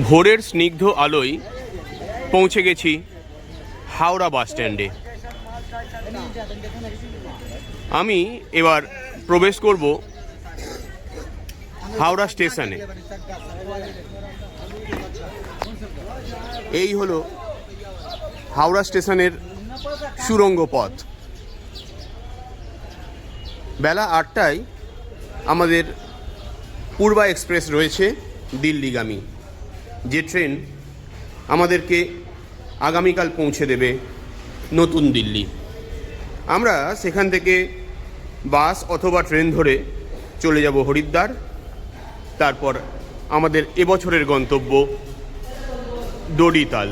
ভোরের স্নিগ্ধ আলোয় পৌঁছে গেছি হাওড়া বাস স্ট্যান্ডে। আমি এবার প্রবেশ করব হাওড়া স্টেশনে। এই হলো হাওড়া স্টেশনের সুড়ঙ্গ পথ। বেলা 8টায় আমাদের পূর্বা এক্সপ্রেস রয়েছে দিল্লিগামী, যে ট্রেন আমাদেরকে আগামীকাল পৌঁছে দেবে নতুন দিল্লি। আমরা সেখান থেকে বাস অথবা ট্রেন ধরে চলে যাব হরিদ্বার। তারপর আমাদের এবছরের গন্তব্য ডোডিতাল।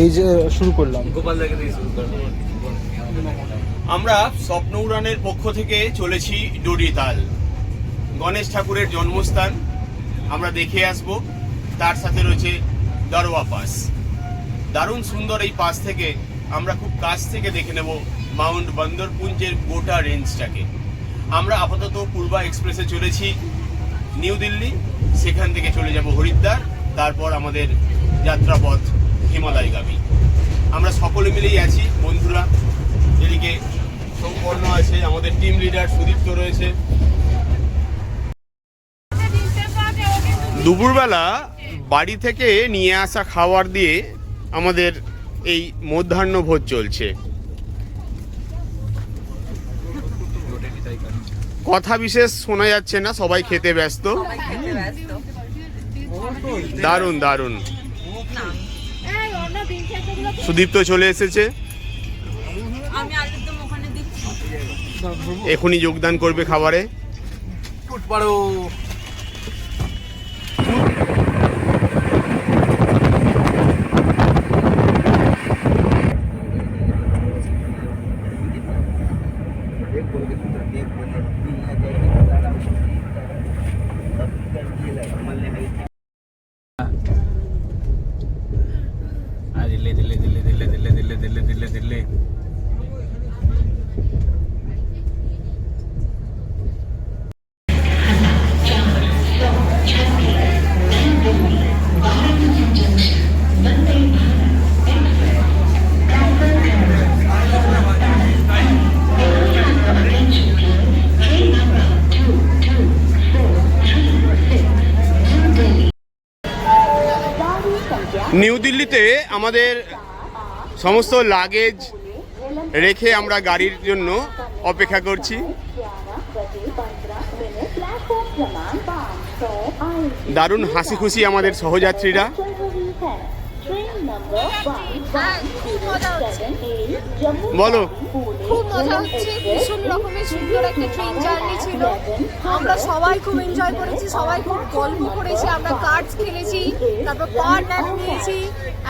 এই যে শুরু করলাম, আমরা স্বপ্ন উড়ানের পক্ষ থেকে চলেছি ডোডিতাল, গণেশ ঠাকুরের জন্মস্থান আমরা দেখে আসব। তার সাথে রয়েছে দারোয়া পাস। দারুণ সুন্দর এই পাস থেকে আমরা খুব কাছ থেকে দেখে নেব মাউন্ট বন্দরপুঞ্জের গোটা রেঞ্জটাকে। আমরা আপাতত পূর্বা এক্সপ্রেসে চলেছি নিউ দিল্লি, সেখান থেকে চলে যাব হরিদ্বার, তারপর আমাদের যাত্রাপথ হিমালয়গামী। আমরা সকলে মিলেই আছি বন্ধুরা। এদিকে সম্পন্ন আছে আমাদের টিম লিডার সুদীপ্ত রয়েছে। দুপুরবেলা বাড়ি থেকে নিয়ে আসা খাবার দিয়ে আমাদের এই মধ্যাহ্ন ভোজ চলছে। কথা বিশেষ শোনা যাচ্ছে না, সবাই খেতে ব্যস্ত। দারুণ দারুণ। সুদীপ্ত চলে এসেছে, এখনই যোগদান করবে খাবারে। নিউ দিল্লিতে আমাদের সমস্ত লাগেজ রেখে আমরা গাড়ির জন্য অপেক্ষা করছি। দারুণ হাসি খুশি আমাদের সহযাত্রীরা। বলো খুব মজা হচ্ছে, ভীষণ রকমের সুন্দর একটা ট্রেন জার্নি ছিল। আমরা সবাই খুব এনজয় করেছি, সবাই খুব গল্প করেছি, আমরা কার্ডস খেলেছি, তারপর পাওয়ার ন্যাপ নিয়েছি,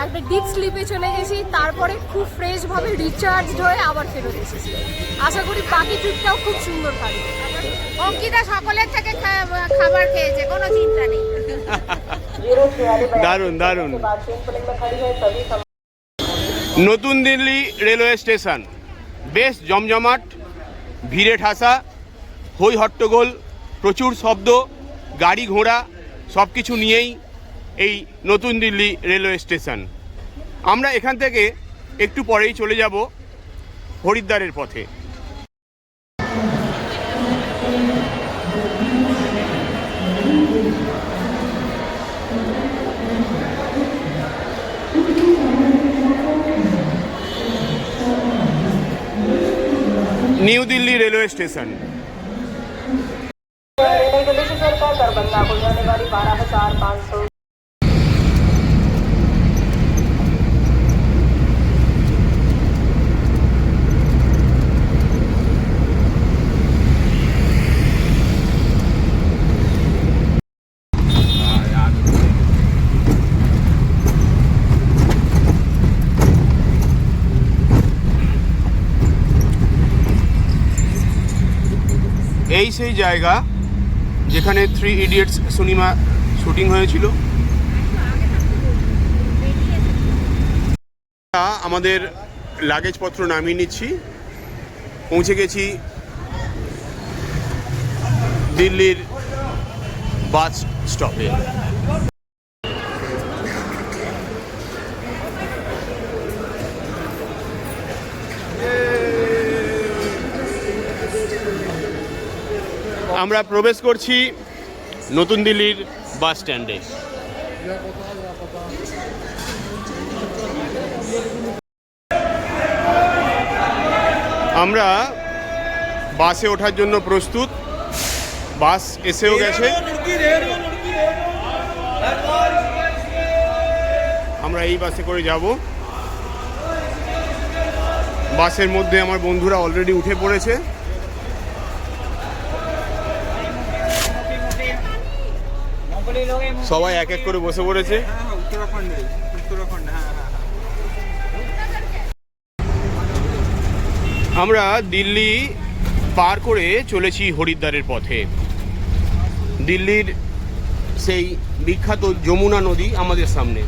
একটা ডিপ স্লিপে চলে গেছি, তারপরে খুব ফ্রেশভাবে রিচার্জ হয়ে আবার ফেরত এসেছি। আশা করি বাকি ট্রিপটাও খুব সুন্দর কাটবে। অঙ্কিতা সকলের থেকে খাবার খেয়েছে, কোনো চিন্তা নেই। দারুণ দারুণ। নতুন দিল্লি রেলওয়ে স্টেশন বেশ জমজমাট, ভিড়ে ঠাসা, হই হট্টগোল, প্রচুর শব্দ, গাড়ি ঘোড়া সব কিছু নিয়েই এই নতুন দিল্লি রেলওয়ে স্টেশন। আমরা এখান থেকে একটু পরেই চলে যাব হরিদ্বারের পথে। New Delhi railway station. Darbhanga को जाने वाली 12,500। এই সেই জায়গা যেখানে 3 ইডিয়টস সিনেমা শুটিং হয়েছিল। আমাদের লাগেজপত্র নামিয়ে নিচ্ছি, পৌঁছে গেছি দিল্লির বাস স্টপে। আমরা প্রবেশ করছি নতুন দিল্লির বাস স্ট্যান্ডে। আমরা বাসে ওঠার জন্য প্রস্তুত, বাস এসেও গেছে। আমরা এই বাসে করে যাব। বাসের মধ্যে আমার বন্ধুরা অলরেডি উঠে পড়েছে। সবাই এক এক করে বসে পড়েছে। আমরা দিল্লি পার করে চলেছি হরিদ্বারের পথে। দিল্লির সেই বিখ্যাত যমুনা নদী আমাদের সামনে।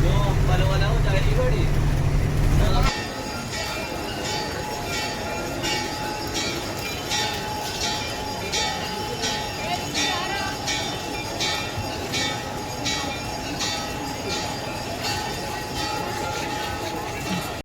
जो अंबल वाला वो जाएगी बड़ी